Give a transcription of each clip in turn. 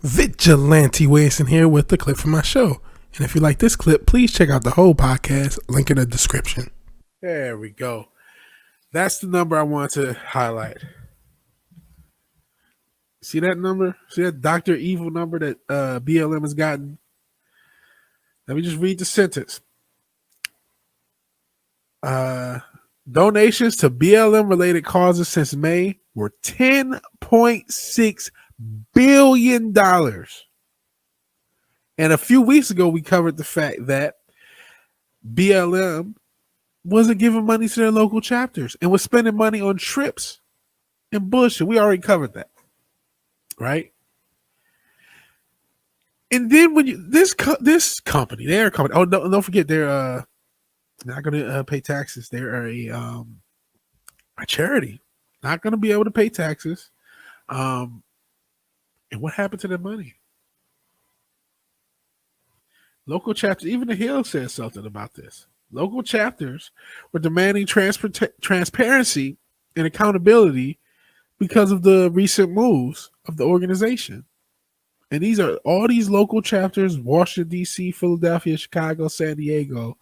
Vigilante Williamson here with the clip from my show. And if you like this clip, please check out the whole podcast, link in the description. There we go. That's the number I want to highlight. See that number? See that Dr. Evil number that BLM has gotten? Let me just read the sentence. Donations to BLM related causes since May were $10.6 billion. And a few weeks ago, we covered the fact that BLM wasn't giving money to their local chapters and was spending money on trips and bullshit. We already covered that, right? And then when you this company, they're a company. Oh, don't forget, they're not going to pay taxes. They're a charity, not going to be able to pay taxes. And what happened to their money? Local chapters, even the Hill said something about this. Local chapters were demanding transparency and accountability because of the recent moves of the organization. And these are all these local chapters: Washington, D.C., Philadelphia, Chicago, San Diego.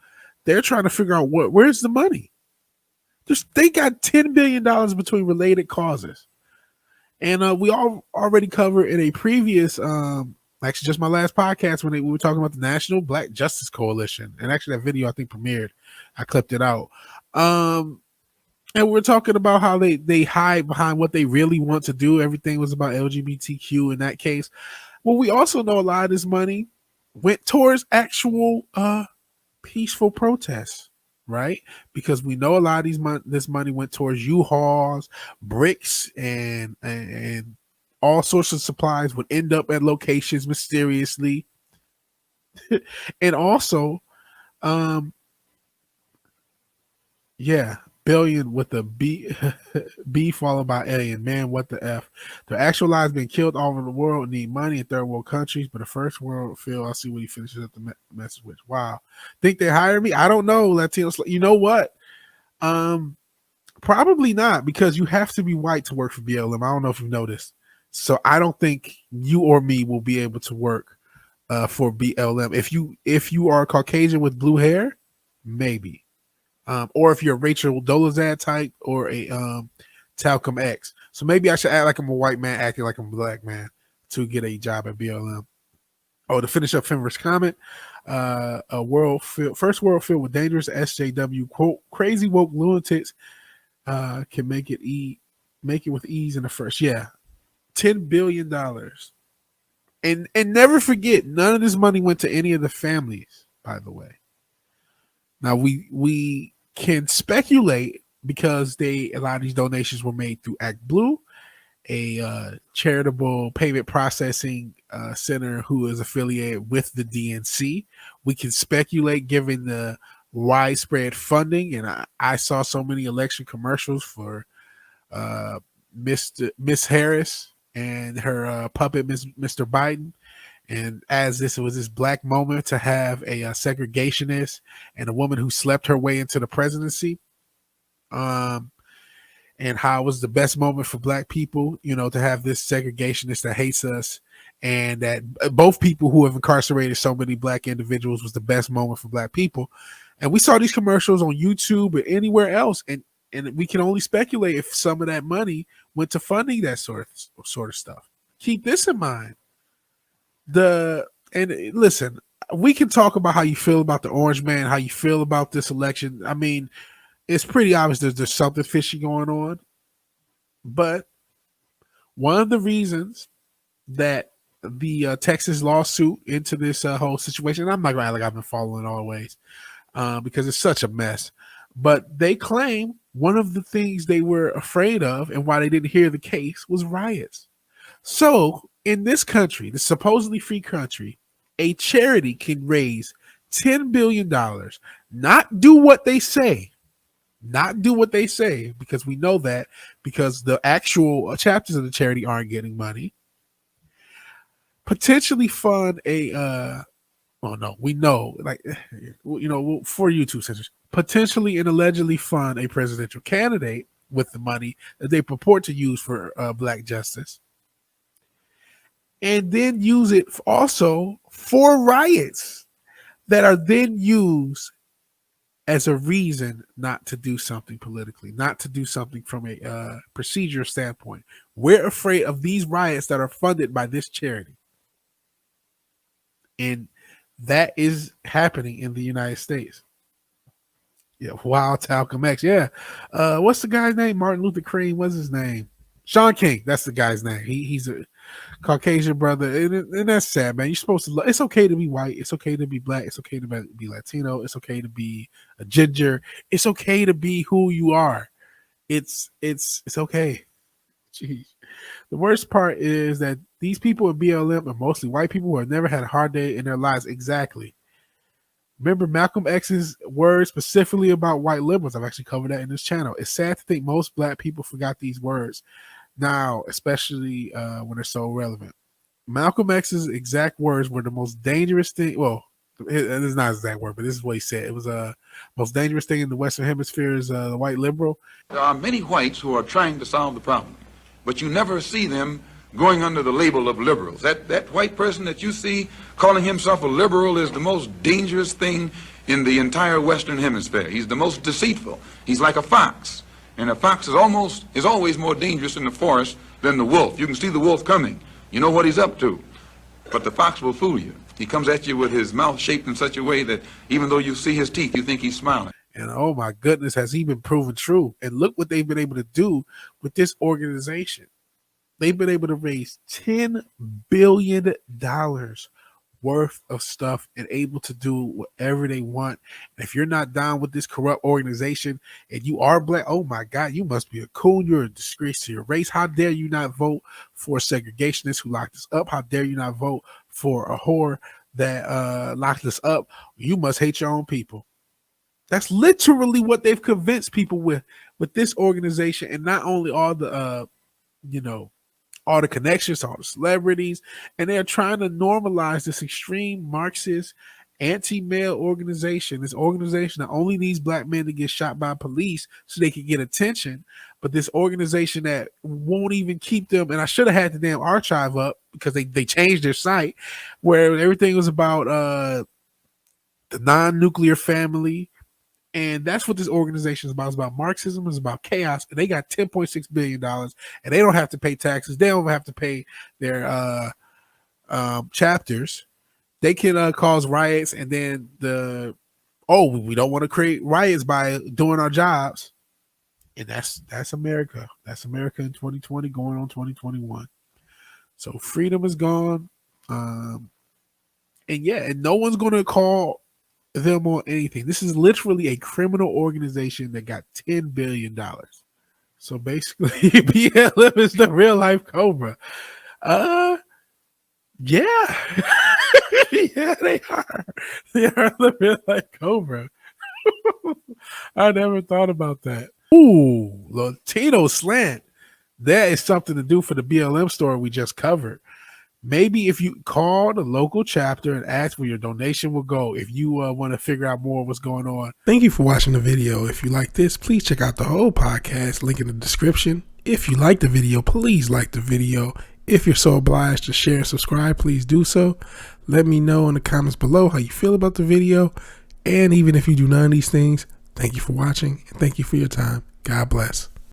They're trying to figure out where's the money. They got $10 billion between related causes. And we all already covered in a previous, actually just my last podcast when we were talking about the National Black Justice Coalition. And actually that video I think premiered. I clipped it out. And we're talking about how they hide behind what they really want to do. Everything was about LGBTQ in that case. Well, we also know a lot of this money went towards actual peaceful protests, right? Because we know a lot of this money went towards U-Hauls, bricks, and all sorts of supplies would end up at locations mysteriously. And also, billion with a B, B followed by alien. Man, what the F? The actual lives being killed all over the world need money in third world countries, but the first world feel. I'll see what he finishes up the message with. Wow. Think they hired me? I don't know, Latinos. You know what? Probably not, because you have to be white to work for BLM. I don't know if you've noticed. So I don't think you or me will be able to work for BLM. If you are Caucasian with blue hair, maybe. Or if you're a Rachel Dolezal type or a Talcum X. So maybe I should act like I'm a white man acting like I'm a black man to get a job at BLM. Oh, to finish up Fenrich's comment, first world filled with dangerous SJW, quote, crazy woke lunatics can make it with ease in the first. Yeah, $10 billion. And never forget, none of this money went to any of the families, by the way. Now we can speculate because a lot of these donations were made through Act Blue, a charitable payment processing center who is affiliated with the DNC. We can speculate given the widespread funding, and I saw so many election commercials for Miss Harris and her puppet, Mr. Biden. And as it was this black moment to have a segregationist and a woman who slept her way into the presidency, and how it was the best moment for black people, to have this segregationist that hates us, and that both people who have incarcerated so many black individuals was the best moment for black people. And we saw these commercials on YouTube or anywhere else, and we can only speculate if some of that money went to funding that sort of stuff. Keep this in mind. And listen, we can talk about how you feel about the Orange Man, how you feel about this election. I mean, it's pretty obvious there's something fishy going on. But one of the reasons that the Texas lawsuit into this whole situation, and I'm not gonna act like I've been following all the ways, because it's such a mess. But they claim one of the things they were afraid of and why they didn't hear the case was riots. So in this country, the supposedly free country, a charity can raise $10 billion, not do what they say, because we know that because the actual chapters of the charity aren't getting money, potentially fund for YouTube centers, potentially and allegedly fund a presidential candidate with the money that they purport to use for black justice. and then use it also for riots that are then used as a reason not to do something politically, not to do something from a procedure standpoint. We're afraid of these riots that are funded by this charity. And that is happening in the United States. Yeah, wow, Talcum X. Yeah. What's the guy's name? Martin Luther King. What's his name? Shaun King. That's the guy's name. He's a Caucasian brother. And that's sad, man. You're supposed to it's okay to be white. It's okay to be black. It's okay to be Latino. It's okay to be a ginger. It's okay to be who you are. It's okay. Jeez. The worst part is that these people in BLM are mostly white people who have never had a hard day in their lives. Exactly. Remember Malcolm X's words specifically about white liberals. I've actually covered that in this channel. It's sad to think most black people forgot these words now, especially when they're so relevant. Malcolm X's exact words were the most dangerous thing. Well, it's not his exact word, but this is what he said. It was most dangerous thing in the Western Hemisphere is the white liberal. There are many whites who are trying to solve the problem, but you never see them going under the label of liberals. That white person that you see calling himself a liberal is the most dangerous thing in the entire Western Hemisphere. He's the most deceitful. He's like a fox. And a fox is always more dangerous in the forest than the wolf. You can see the wolf coming. You know what he's up to. But the fox will fool you. He comes at you with his mouth shaped in such a way that even though you see his teeth, you think he's smiling. And oh my goodness, has he been proven true? And look what they've been able to do with this organization. They've been able to raise $10 billion worth of stuff and able to do whatever they want. And if you're not down with this corrupt organization and you are black, oh my God, you must be a coon. You're a disgrace to your race. How dare you not vote for segregationists who locked us up? How dare you not vote for a whore that locked us up? You must hate your own people. That's literally what they've convinced people with this organization. And not only all the, all the connections, all the celebrities, and they're trying to normalize this extreme Marxist anti-male organization, this organization that only needs black men to get shot by police so they can get attention, but this organization that won't even keep them, and I should have had the damn archive up because they changed their site where everything was about the non-nuclear family. And that's what this organization is about. It's about Marxism. It's about chaos. And they got $10.6 billion. And they don't have to pay taxes. They don't have to pay their chapters. They can cause riots. And then we don't want to create riots by doing our jobs. And that's America. That's America in 2020 going on 2021. So freedom is gone. And no one's going to call them on anything. This is literally a criminal organization that got $10 billion. So basically, BLM is the real life Cobra. Yeah. Yeah, they are. They are the real life Cobra. I never thought about that. Ooh, Latino slant. That is something to do for the BLM story we just covered. Maybe if you call the local chapter and ask where your donation will go, if you want to figure out more of what's going on. Thank you for watching the video. If you like this, please check out the whole podcast, link in the description. If you like the video, please like the video. If you're so obliged to share and subscribe, please do so. Let me know in the comments below how you feel about the video. And even if you do none of these things, thank you for watching and thank you for your time. God bless.